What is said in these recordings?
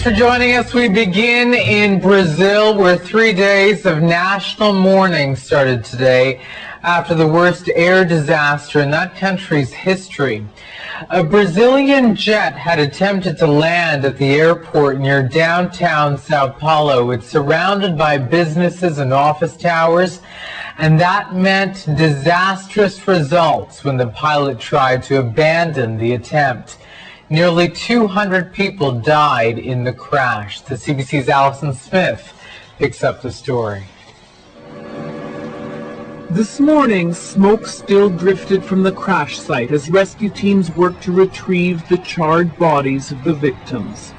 Thanks for joining us. We begin in Brazil, where 3 days of national mourning started today after the worst air disaster in that country's history. A Brazilian jet had attempted to land at the airport near downtown Sao Paulo. It's surrounded by businesses and office towers, and that meant disastrous results when the pilot tried to abandon the attempt. Nearly 200 people died in the crash. The CBC's Allison Smith picks up the story. This morning, smoke still drifted from the crash site as rescue teams worked to retrieve the charred bodies of the victims.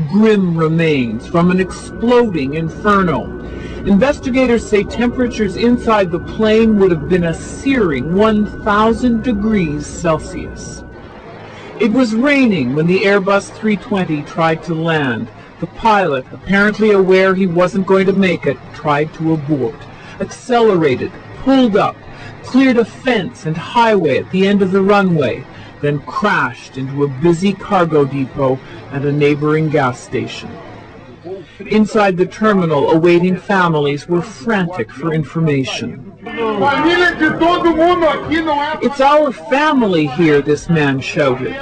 Grim remains from an exploding inferno. Investigators say temperatures inside the plane would have been a searing 1,000 degrees Celsius. It was raining when the Airbus 320 tried to land. The pilot, apparently aware he wasn't going to make it, tried to abort, accelerated, pulled up, cleared a fence and highway at the end of the runway, then crashed into a busy cargo depot and a neighboring gas station. Inside the terminal, awaiting families were frantic for information. It's our family here, this man shouted.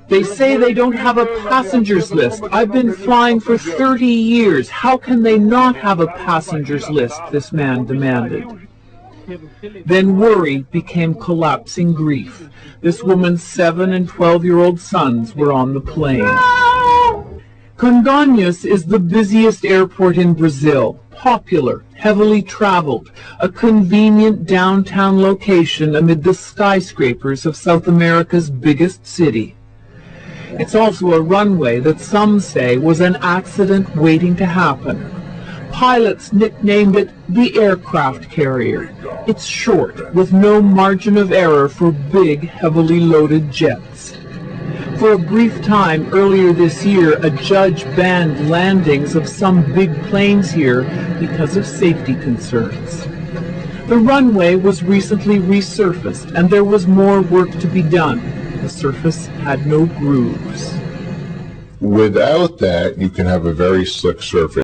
They say they don't have a passengers list. I've been flying for 30 years. How can they not have a passengers list? This man demanded. Then worry became collapsing grief. This woman's 7- and 12-year-old sons were on the plane. Congonhas is the busiest airport in Brazil. Popular, heavily traveled, a convenient downtown location amid the skyscrapers of South America's biggest city. It's also a runway that some say was an accident waiting to happen. Pilots nicknamed it the aircraft carrier. It's short, with no margin of error for big, heavily loaded jets. For a brief time earlier this year, a judge banned landings of some big planes here because of safety concerns. The runway was recently resurfaced, and there was more work to be done. The surface had no grooves. Without that, you can have a very slick surface.